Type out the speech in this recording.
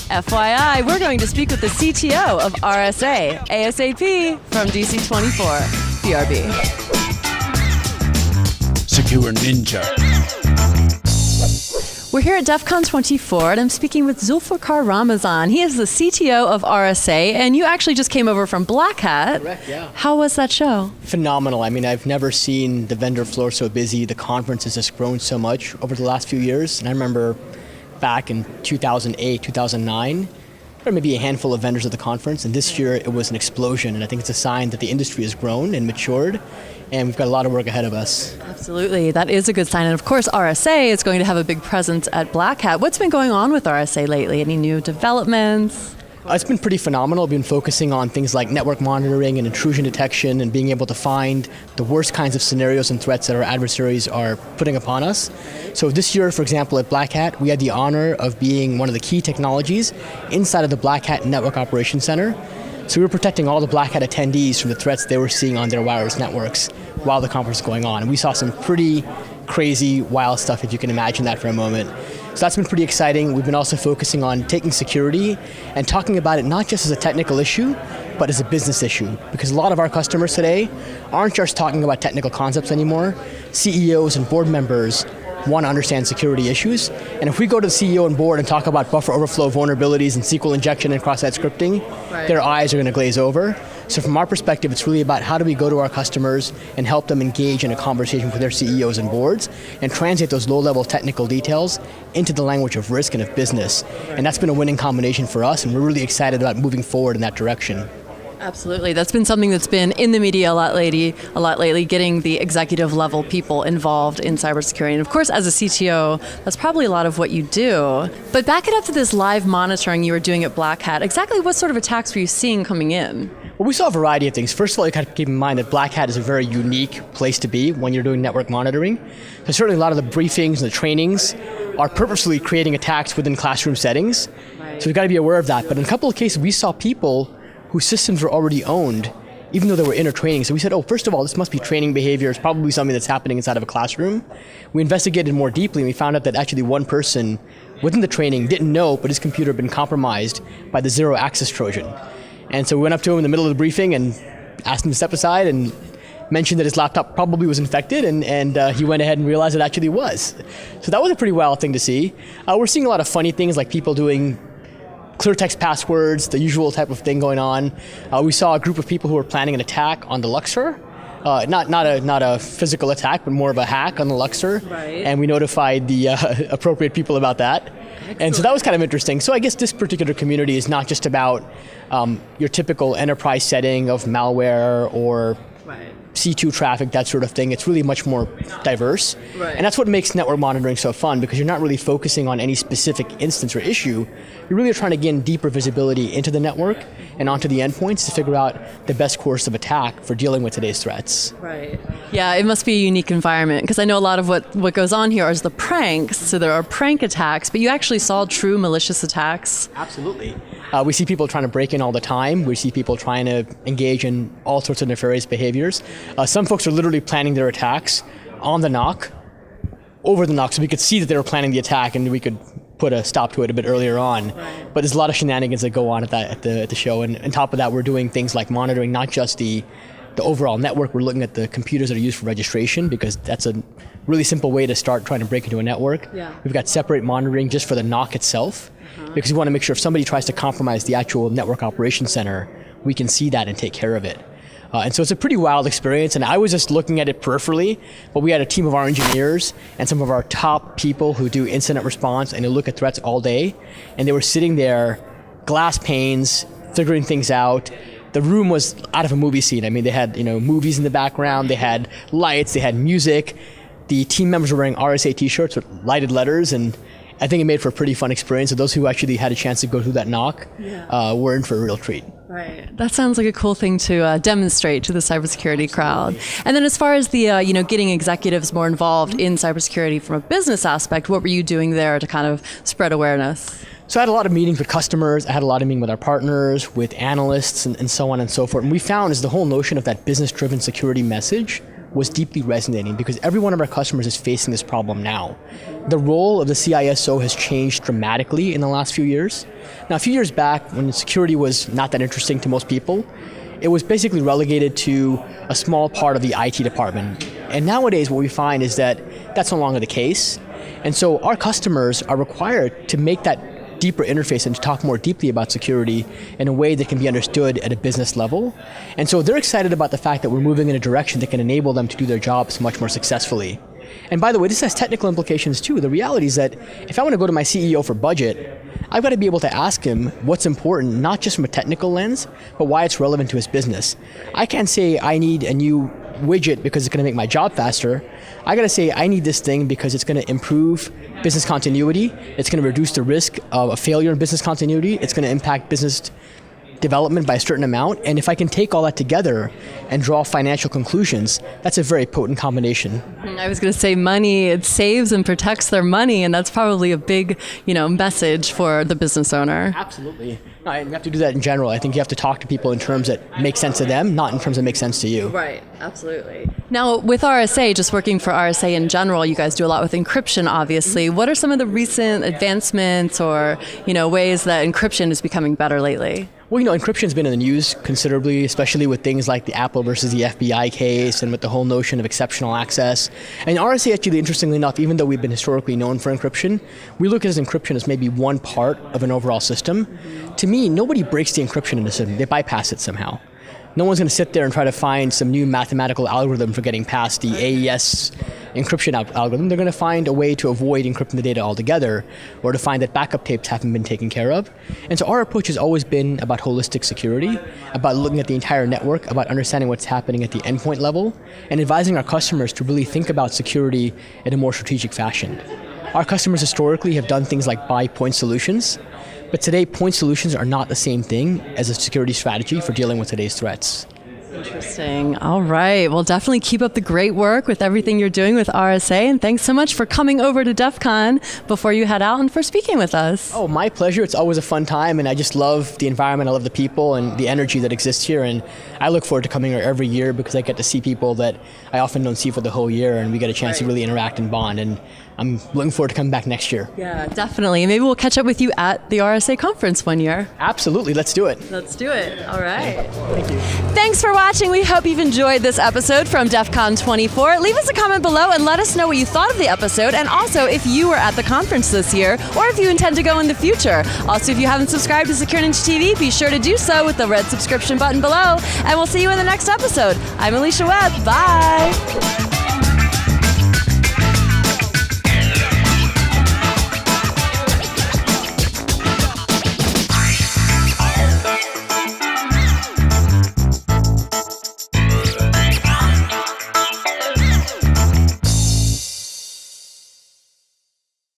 FYI, we're going to speak with the CTO of RSA, ASAP, from DC24. BRB. Secure Ninja. We're here at DEF CON 24, and I'm speaking with Zulfikar Ramazan. He is the CTO of RSA, and you actually just came over from Black Hat. Correct, yeah. How was that show? Phenomenal. I mean, I've never seen the vendor floor so busy. The conference has just grown so much over the last few years. And I remember back in 2008, 2009, there were maybe a handful of vendors at the conference, and this year it was an explosion. And I think it's a sign that the industry has grown and matured, and we've got a lot of work ahead of us. Absolutely. That is a good sign. And of course, RSA is going to have a big presence at Black Hat. What's been going on with RSA lately? Any new developments? It's been pretty phenomenal. I've been focusing on things like network monitoring and intrusion detection and being able to find the worst kinds of scenarios and threats that our adversaries are putting upon us. So this year, for example, at Black Hat, we had the honor of being one of the key technologies inside of the Black Hat Network Operations Center. So we were protecting all the Black Hat attendees from the threats they were seeing on their wireless networks while the conference was going on. And we saw some pretty crazy, wild stuff, if you can imagine that for a moment. So that's been pretty exciting. We've been also focusing on taking security and talking about it not just as a technical issue, but as a business issue. Because a lot of our customers today aren't just talking about technical concepts anymore. CEOs and board members want to understand security issues. And if we go to the CEO and board and talk about buffer overflow vulnerabilities and SQL injection and cross-site scripting, their eyes are going to glaze over. So from our perspective, it's really about how do we go to our customers and help them engage in a conversation with their CEOs and boards and translate those low-level technical details into the language of risk and of business. And that's been a winning combination for us, and we're really excited about moving forward in that direction. Absolutely. That's been something that's been in the media a lot lately, getting the executive level people involved in cybersecurity. And of course, as a CTO, that's probably a lot of what you do. But back it up to this live monitoring you were doing at Black Hat. Exactly what sort of attacks were you seeing coming in? Well, we saw a variety of things. First of all, you got to keep in mind that Black Hat is a very unique place to be when you're doing network monitoring. So certainly a lot of the briefings and the trainings are purposely creating attacks within classroom settings. Right. So we've got to be aware of that. But in a couple of cases, we saw people whose systems were already owned, even though they were inner training. So we said, oh, first of all, this must be training behavior. It's probably something that's happening inside of a classroom. We investigated more deeply, and we found out that actually one person within the training didn't know, but his computer had been compromised by the zero access Trojan. And so we went up to him in the middle of the briefing and asked him to step aside and mentioned that his laptop probably was infected, and he went ahead and realized it actually was. So that was a pretty wild thing to see. We're seeing a lot of funny things like people doing clear text passwords, the usual type of thing going on. We saw a group of people who were planning an attack on the Luxor. Not a physical attack, but more of a hack on the Luxor. Right. And we notified the appropriate people about that. Excellent. And so that was kind of interesting. So I guess this particular community is not just about your typical enterprise setting of malware or C2 traffic, that sort of thing. It's really much more diverse. Right. And that's what makes network monitoring so fun, because you're not really focusing on any specific instance or issue. You're really trying to gain deeper visibility into the network and onto the endpoints to figure out the best course of attack for dealing with today's threats. Right. Yeah, it must be a unique environment, because I know a lot of what goes on here is the pranks. So there are prank attacks, but you actually saw true malicious attacks. Absolutely. We see people trying to break in all the time. We see people trying to engage in all sorts of nefarious behaviors. Some folks are literally planning their attacks on the NOC, over the NOC, so we could see that they were planning the attack and we could put a stop to it a bit earlier on. Right. But there's a lot of shenanigans that go on at the show. And on top of that, we're doing things like monitoring not just the overall network. We're looking at the computers that are used for registration, because that's a really simple way to start trying to break into a network. Yeah. We've got separate monitoring just for the NOC itself, because we want to make sure if somebody tries to compromise the actual network operations center, we can see that and take care of it. And so it's a pretty wild experience, and I was just looking at it peripherally, but we had a team of our engineers and some of our top people who do incident response and they look at threats all day, and they were sitting there, glass panes, figuring things out. The room was out of a movie scene. I mean, they had movies in the background, they had lights, they had music. The team members were wearing RSA t-shirts with lighted letters, and I think it made for a pretty fun experience. So those who actually had a chance to go through that NOC were in for a real treat. Right. That sounds like a cool thing to demonstrate to the cybersecurity crowd. And then as far as the getting executives more involved in cybersecurity from a business aspect, what were you doing there to kind of spread awareness? So I had a lot of meetings with customers, I had a lot of meetings with our partners, with analysts, and so on and so forth. And we found is the whole notion of that business-driven security message was deeply resonating because every one of our customers is facing this problem now. The role of the CISO has changed dramatically in the last few years. Now, a few years back, when security was not that interesting to most people, it was basically relegated to a small part of the IT department. And nowadays, what we find is that that's no longer the case. And so our customers are required to make that deeper interface and to talk more deeply about security in a way that can be understood at a business level. And so they're excited about the fact that we're moving in a direction that can enable them to do their jobs much more successfully. And by the way, this has technical implications too. The reality is that if I want to go to my CEO for budget, I've got to be able to ask him what's important, not just from a technical lens, but why it's relevant to his business. I can't say I need a new widget because it's going to make my job faster. I got to say I need this thing because it's going to improve business continuity. It's going to reduce the risk of a failure in business continuity. It's going to impact business development by a certain amount. And if I can take all that together and draw financial conclusions, that's a very potent combination. I was going to say money, it saves and protects their money, and that's probably a big, message for the business owner. Absolutely. No, you have to do that in general. I think you have to talk to people in terms that make sense to them, not in terms that make sense to you. Right, absolutely. Now, with RSA, just working for RSA in general, you guys do a lot with encryption, obviously. What are some of the recent advancements or, ways that encryption is becoming better lately? Well, encryption's been in the news considerably, especially with things like the Apple versus the FBI case and with the whole notion of exceptional access. And RSA, actually, interestingly enough, even though we've been historically known for encryption, we look at encryption as maybe one part of an overall system. To me, nobody breaks the encryption in the system. They bypass it somehow. No one's going to sit there and try to find some new mathematical algorithm for getting past the AES encryption algorithm. They're going to find a way to avoid encrypting the data altogether, or to find that backup tapes haven't been taken care of. And so our approach has always been about holistic security, about looking at the entire network, about understanding what's happening at the endpoint level, and advising our customers to really think about security in a more strategic fashion. Our customers historically have done things like buy point solutions, but today point solutions are not the same thing as a security strategy for dealing with today's threats. Interesting. All right. Well, definitely keep up the great work with everything you're doing with RSA. And thanks so much for coming over to DEF CON before you head out and for speaking with us. Oh, my pleasure. It's always a fun time. And I just love the environment. I love the people and the energy that exists here. And I look forward to coming here every year because I get to see people that I often don't see for the whole year. And we get a chance to really interact and bond. And I'm looking forward to coming back next year. Yeah, definitely. Maybe we'll catch up with you at the RSA conference one year. Absolutely. Let's do it. Let's do it. All right. Thank you. Thanks for watching. We hope you've enjoyed this episode from DEF CON 24. Leave us a comment below and let us know what you thought of the episode, and also if you were at the conference this year or if you intend to go in the future. Also, if you haven't subscribed to Secure Ninja TV, be sure to do so with the red subscription button below, and we'll see you in the next episode. I'm Alicia Webb. Bye.